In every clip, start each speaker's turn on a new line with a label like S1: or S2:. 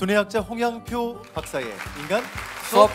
S1: 두뇌학자 홍양표 박사의 인간
S2: 수업.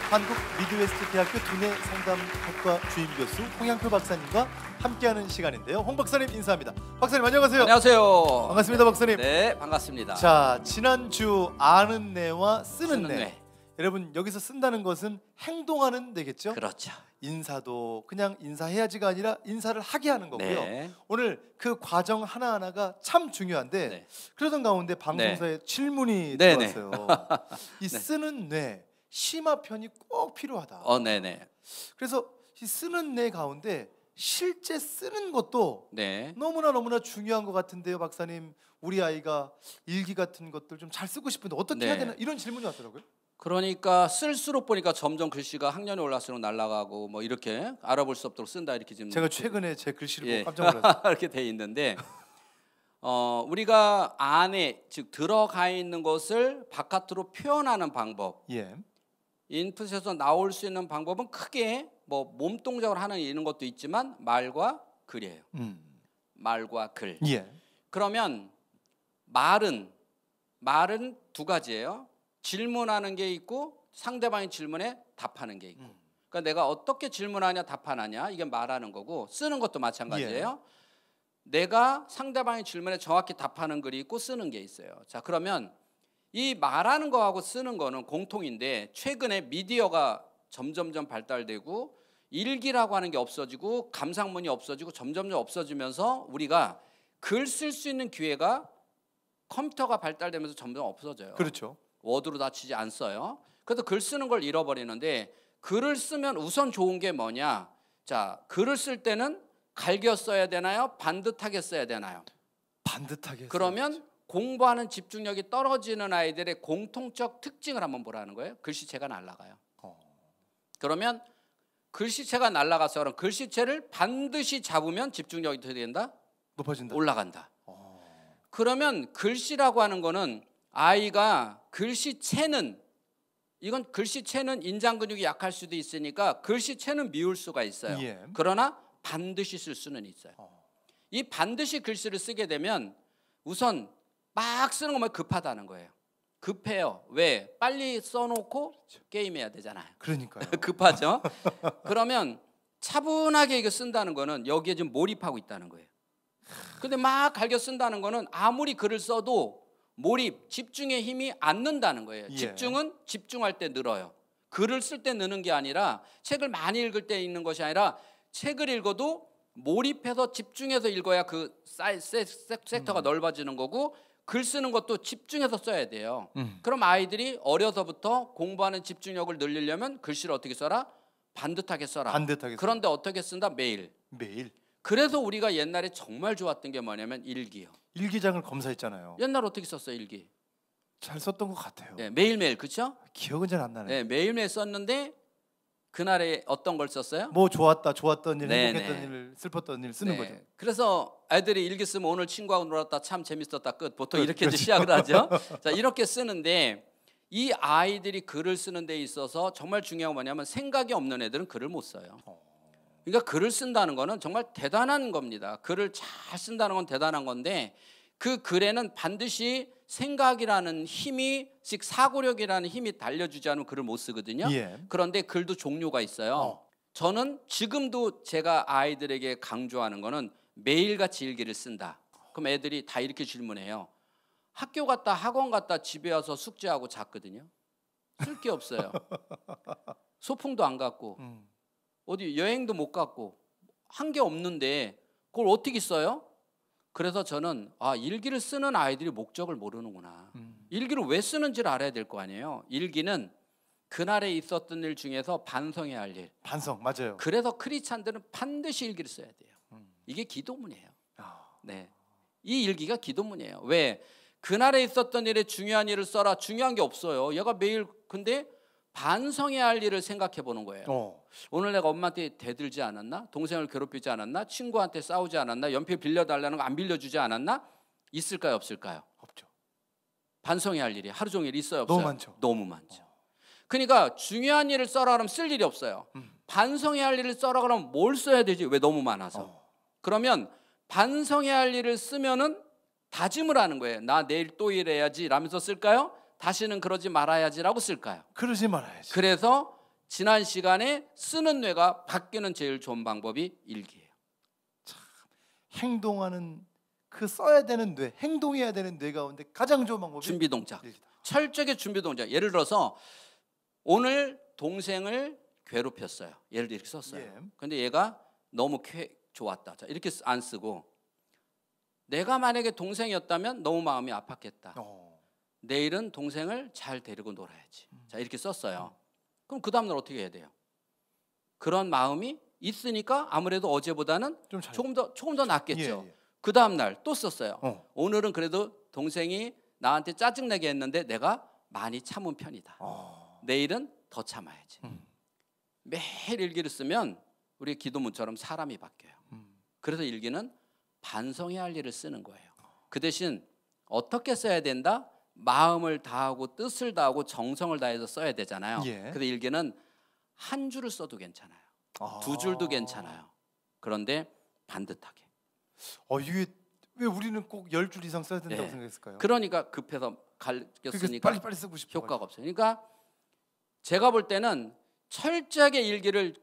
S1: 한국 미드웨스트 대학교 두뇌 상담학과 주임 교수 홍양표 박사님과 함께하는 시간인데요. 홍 박사님 인사합니다. 박사님 안녕하세요.
S2: 안녕하세요.
S1: 반갑습니다, 박사님.
S2: 네, 반갑습니다.
S1: 자, 지난주 아는 뇌와 쓰는 뇌.
S2: 뇌.
S1: 여러분 여기서 쓴다는 것은 행동하는 뇌겠죠?
S2: 그렇죠.
S1: 인사도 그냥 인사해야지가 아니라 인사를 하게 하는 거고요.
S2: 네.
S1: 오늘 그 과정 하나하나가 참 중요한데
S2: 네.
S1: 그러던 가운데 방송사에 질문이
S2: 네,
S1: 들어왔어요. 이 쓰는 뇌 심화편이 꼭 필요하다.
S2: 네네.
S1: 그래서 이 쓰는 뇌 가운데 실제 쓰는 것도
S2: 네.
S1: 너무나 중요한 것 같은데요, 박사님. 우리 아이가 일기 같은 것들 좀 잘 쓰고 싶은데 어떻게 해야 되나 이런 질문이 왔더라고요.
S2: 그러니까 쓸수록 보니까 점점 글씨가 학년이 올라갈수록 날아가고 뭐 이렇게 알아볼 수 없도록 쓴다 이렇게 지금
S1: 제가 최근에 제 글씨를 보고 깜짝 놀랐어요.
S2: 이렇게 돼 있는데 우리가 안에 즉 들어가 있는 것을 바깥으로 표현하는 방법.
S1: 예.
S2: 인풋에서 나올 수 있는 방법은 크게 뭐 몸 동작을 하는 이런 것도 있지만 말과 글이에요. 말과 글.
S1: 예.
S2: 그러면 말은 두 가지예요. 질문하는 게 있고 상대방의 질문에 답하는 게 있고. 그러니까 내가 어떻게 질문하냐 답하느냐 이게 말하는 거고 쓰는 것도 마찬가지예요. 내가 상대방의 질문에 정확히 답하는 글이 있고 쓰는 게 있어요. 자, 그러면 이 말하는 거하고 쓰는 거는 공통인데 최근에 미디어가 점점점 발달되고 일기라고 하는 게 없어지고 감상문이 없어지고 점점점 없어지면서 우리가 글 쓸 수 있는 기회가 컴퓨터가 발달되면서 점점 없어져요.
S1: 그렇죠.
S2: 워드로 다 치지 안 써요. 그래서 글 쓰는 걸 잃어버리는데 글을 쓰면 우선 좋은 게 뭐냐? 자, 글을 쓸 때는 갈겨 써야 되나요? 반듯하게 써야 되나요?
S1: 반듯하게.
S2: 그러면
S1: 써야죠.
S2: 공부하는 집중력이 떨어지는 아이들의 공통적 특징을 한번 보라는 거예요. 글씨체가 날아가요. 그러면 글씨체가 날아가서 그럼 글씨체를 반드시 잡으면 집중력이 어떻게 된다?
S1: 높아진다.
S2: 올라간다. 그러면 글씨라고 하는 거는 아이가 글씨체는 이건 글씨체는 인장 근육이 약할 수도 있으니까 글씨체는 미울 수가 있어요.
S1: 예.
S2: 그러나 반드시 쓸 수는 있어요. 이 반드시 글씨를 쓰게 되면 우선 막 쓰는 것만 급하다는 거예요. 급해요. 왜? 빨리 써놓고 게임해야 되잖아요.
S1: 그러니까요.
S2: 급하죠. 그러면 차분하게 이거 쓴다는 거는 여기에 지금 몰입하고 있다는 거예요. 근데 막 갈겨 쓴다는 거는 아무리 글을 써도 몰입, 집중의 힘이 안 는다는 거예요. 집중은 집중할 때 늘어요. 글을 쓸 때 느는 게 아니라 책을 많이 읽을 때 읽는 것이 아니라 책을 읽어도 몰입해서 집중해서 읽어야 그 섹터가 넓어지는 거고 글 쓰는 것도 집중해서 써야 돼요. 그럼 아이들이 어려서부터 공부하는 집중력을 늘리려면 글씨를 어떻게 써라? 반듯하게 써라.
S1: 반듯하게.
S2: 그런데 어떻게 쓴다? 매일.
S1: 매일.
S2: 그래서 우리가 옛날에 정말 좋았던 게 뭐냐면 일기요.
S1: 일기장을 검사했잖아요.
S2: 옛날 어떻게 썼어요 일기?
S1: 잘 썼던 것 같아요.
S2: 네, 매일매일 그렇죠?
S1: 기억은 잘 안 나네요.
S2: 네, 매일매일 썼는데 그날에 어떤 걸 썼어요?
S1: 뭐 좋았던 일,
S2: 네네.
S1: 행복했던 일, 슬펐던 일 쓰는 거죠.
S2: 그래서 아이들이 일기 쓰면 오늘 친구하고 놀았다 참 재밌었다 끝. 보통 이렇게
S1: 그렇죠.
S2: 시작을 하죠. 자, 이렇게 쓰는데 이 아이들이 글을 쓰는 데 있어서 정말 중요한 건 뭐냐면 생각이 없는 애들은 글을 못 써요. 그러니까 글을 쓴다는 거는 정말 대단한 겁니다. 글을 잘 쓴다는 건 대단한 건데 그 글에는 반드시 생각이라는 힘이 즉 사고력이라는 힘이 달려주지 않으면 글을 못 쓰거든요. 그런데 글도 종류가 있어요. 저는 지금도 제가 아이들에게 강조하는 거는 매일같이 일기를 쓴다. 그럼 애들이 다 이렇게 질문해요. 학교 갔다 학원 갔다 집에 와서 숙제하고 잤거든요. 쓸 게 없어요. 소풍도 안 갔고 어디 여행도 못 갔고 한 게 없는데 그걸 어떻게 써요? 그래서 저는 일기를 쓰는 아이들이 목적을 모르는구나. 일기를 왜 쓰는지를 알아야 될 거 아니에요. 일기는 그날에 있었던 일 중에서 반성해야 할 일.
S1: 반성 맞아요.
S2: 그래서 크리스찬들은 반드시 일기를 써야 돼요. 이게 기도문이에요. 네, 이 일기가 기도문이에요. 왜? 그날에 있었던 일에 중요한 일을 써라. 중요한 게 없어요. 얘가 매일 근데 반성해야 할 일을 생각해 보는 거예요. 오늘 내가 엄마한테 대들지 않았나? 동생을 괴롭히지 않았나? 친구한테 싸우지 않았나? 연필 빌려달라는 거 안 빌려주지 않았나? 있을까요? 없을까요?
S1: 없죠.
S2: 반성해야 할 일이 하루 종일 있어요? 없어요?
S1: 너무 많죠.
S2: 너무 많죠. 그러니까 중요한 일을 써라 그러면 쓸 일이 없어요. 반성해야 할 일을 써라 그러면 뭘 써야 되지? 왜 너무 많아서. 그러면 반성해야 할 일을 쓰면은 다짐을 하는 거예요. 나 내일 또 일해야지 라면서 쓸까요? 다시는 그러지 말아야지라고 쓸까요?
S1: 그러지 말아야지.
S2: 그래서 지난 시간에 쓰는 뇌가 바뀌는 제일 좋은 방법이 일기예요.
S1: 행동하는 그 써야 되는 뇌, 행동해야 되는 뇌 가운데 가장 좋은 방법이
S2: 준비 동작.
S1: 일기다.
S2: 철저하게 준비 동작. 예를 들어서 오늘 동생을 괴롭혔어요. 예를 들어 이렇게 썼어요.
S1: 예.
S2: 근데 얘가 너무 좋았다. 자, 이렇게 안 쓰고 내가 만약에 동생이었다면 너무 마음이 아팠겠다. 내일은 동생을 잘 데리고 놀아야지. 자, 이렇게 썼어요. 그럼 그 다음 날 어떻게 해야 돼요? 그런 마음이 있으니까 아무래도 어제보다는
S1: 좀
S2: 조금 더 낫겠죠.
S1: 예.
S2: 그 다음 날 또 썼어요. 오늘은 그래도 동생이 나한테 짜증내게 했는데 내가 많이 참은 편이다. 내일은 더 참아야지. 매일 일기를 쓰면 우리 기도문처럼 사람이 바뀌어요. 그래서 일기는 반성해야 할 일을 쓰는 거예요. 그 대신 어떻게 써야 된다? 마음을 다하고 뜻을 다하고 정성을 다해서 써야 되잖아요.
S1: 예.
S2: 그래서 일기는 한 줄을 써도 괜찮아요. 두 줄도 괜찮아요. 그런데 반듯하게.
S1: 이게 왜 우리는 꼭 10줄 이상 써야 된다고
S2: 네.
S1: 생각했을까요?
S2: 그러니까 급해서 갈겼으니까
S1: 빨리 쓰고 싶어.
S2: 효과가 없어요. 그러니까 제가 볼 때는 철저하게 일기를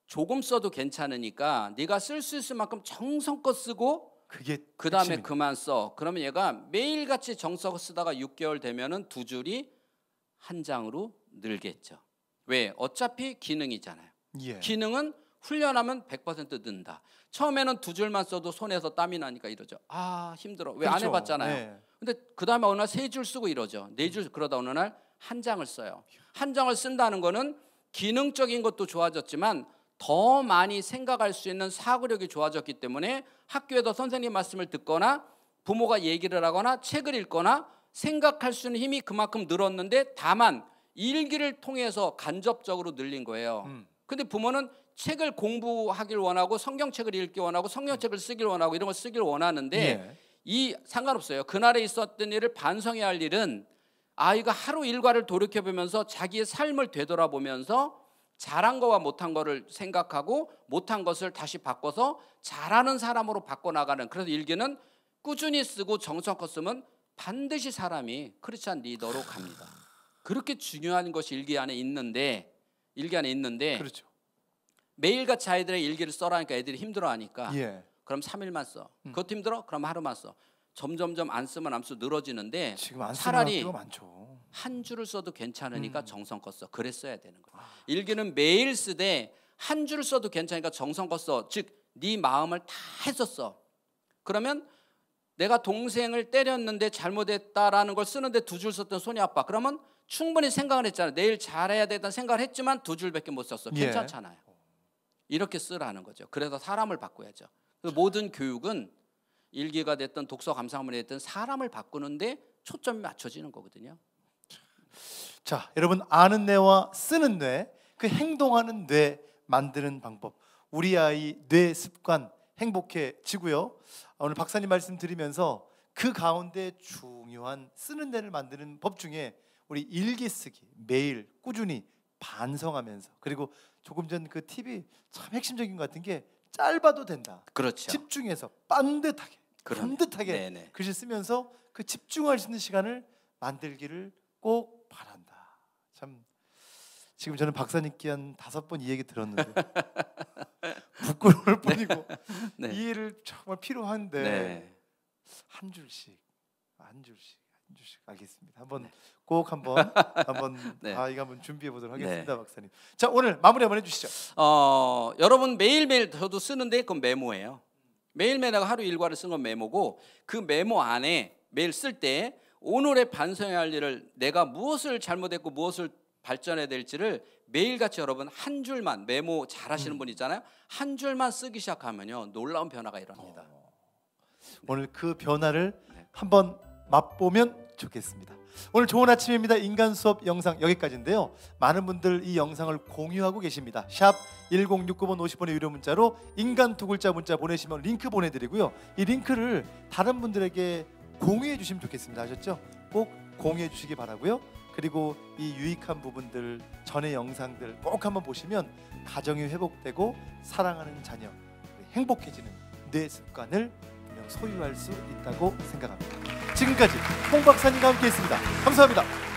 S2: 조금 써도 괜찮으니까 네가 쓸 수 있을 만큼 정성껏 쓰고
S1: 그게
S2: 그 다음에
S1: 핵심이네.
S2: 그만 써. 그러면 얘가 매일같이 정성껏 쓰다가 6개월 되면은 두 줄이 한 장으로 늘겠죠. 왜? 어차피 기능이잖아요.
S1: 예.
S2: 기능은 훈련하면 100% 는다. 처음에는 두 줄만 써도 손에서 땀이 나니까 이러죠. 아 힘들어. 왜 안
S1: 그렇죠.
S2: 해봤잖아요.
S1: 네.
S2: 근데 그 다음에 어느 날 세 줄 쓰고 이러죠. 네 줄 그러다 어느 날 한 장을 써요. 한 장을 쓴다는 거는 기능적인 것도 좋아졌지만 더 많이 생각할 수 있는 사고력이 좋아졌기 때문에 학교에서 선생님 말씀을 듣거나 부모가 얘기를 하거나 책을 읽거나 생각할 수 있는 힘이 그만큼 늘었는데 다만 일기를 통해서 간접적으로 늘린 거예요. 근데 부모는 책을 공부하길 원하고 성경책을 읽기 원하고 성경책을 쓰길 원하고 이런 걸 쓰길 원하는데
S1: 예.
S2: 이 상관없어요. 그날에 있었던 일을 반성해야 할 일은 아이가 하루 일과를 돌이켜보면서 자기의 삶을 되돌아보면서 잘한 거와 못한 거를 생각하고 못한 것을 다시 바꿔서 잘하는 사람으로 바꿔나가는. 그래서 일기는 꾸준히 쓰고 정성껏 쓰면 반드시 사람이 크리스찬 리더로 갑니다. 그렇게 중요한 것이 일기 안에 있는데
S1: 그렇죠.
S2: 매일같이 아이들의 일기를 써라니까 애들이 힘들어하니까
S1: 예.
S2: 그럼 3일만 써. 그것도 힘들어? 그럼 하루만 써. 점점점 안 쓰면 안 쓰면 늘어지는데
S1: 지금 안 쓰는
S2: 차라리
S1: 학교가 많죠.
S2: 한 줄을 써도 괜찮으니까 정성껏 써. 그랬어야 되는 거예요. 일기는 매일 쓰되 한 줄을 써도 괜찮으니까 정성껏 써. 즉 네 마음을 다 했었어. 그러면 내가 동생을 때렸는데 잘못했다라는 걸 쓰는데 두 줄 썼던 손이 아파. 그러면 충분히 생각을 했잖아요. 내일 잘해야 되다는 생각을 했지만 두 줄밖에 못 썼어.
S1: 예.
S2: 괜찮잖아요. 이렇게 쓰라는 거죠. 그래서 사람을 바꿔야죠. 모든 교육은 일기가 됐든 독서 감상문이 됐든 사람을 바꾸는데 초점이 맞춰지는 거거든요.
S1: 자, 여러분 아는 뇌와 쓰는 뇌, 그 행동하는 뇌 만드는 방법. 우리 아이 뇌 습관 행복해지고요. 오늘 박사님 말씀 드리면서 그 가운데 중요한 쓰는 뇌를 만드는 법 중에 우리 일기 쓰기 매일 꾸준히 반성하면서 그리고 조금 전 그 팁이 참 핵심적인 것 같은 게 짧아도 된다.
S2: 그렇죠.
S1: 집중해서 반듯하게
S2: 네네.
S1: 글씨 쓰면서 그 집중할 수 있는 시간을 만들기를 꼭 바란다. 참 지금 저는 박사님께 한 5번 이 얘기 들었는데 부끄러울 뿐이고
S2: 네.
S1: 이해를 정말 필요한데
S2: 네.
S1: 한 줄씩 알겠습니다. 꼭 한번
S2: 네.
S1: 이거 한번 준비해 보도록 하겠습니다,
S2: 네.
S1: 박사님. 자, 오늘 마무리 한번 해주시죠.
S2: 여러분 매일매일 저도 쓰는데 그건 메모예요. 매일매일 내가 하루 일과를 쓴 건 메모고 그 메모 안에 매일 쓸 때 오늘의 반성해야 할 일을 내가 무엇을 잘못했고 무엇을 발전해야 될지를 매일같이 여러분 한 줄만 메모 잘하시는 분 있잖아요. 한 줄만 쓰기 시작하면요 놀라운 변화가 일어납니다.
S1: 오늘 그 변화를 한번 맛보면 좋겠습니다. 오늘 좋은 아침입니다. 인간 수업 영상 여기까지인데요. 많은 분들 이 영상을 공유하고 계십니다. 샵 1069번 50번의 유료 문자로 인간 두 글자 문자 보내시면 링크 보내드리고요. 이 링크를 다른 분들에게 공유해 주시면 좋겠습니다. 아셨죠? 꼭 공유해 주시기 바라고요. 그리고 이 유익한 부분들 전의 영상들 꼭 한번 보시면 가정이 회복되고 사랑하는 자녀 행복해지는 뇌 습관을 분명 소유할 수 있다고 생각합니다. 지금까지 홍 박사님과 함께했습니다. 감사합니다.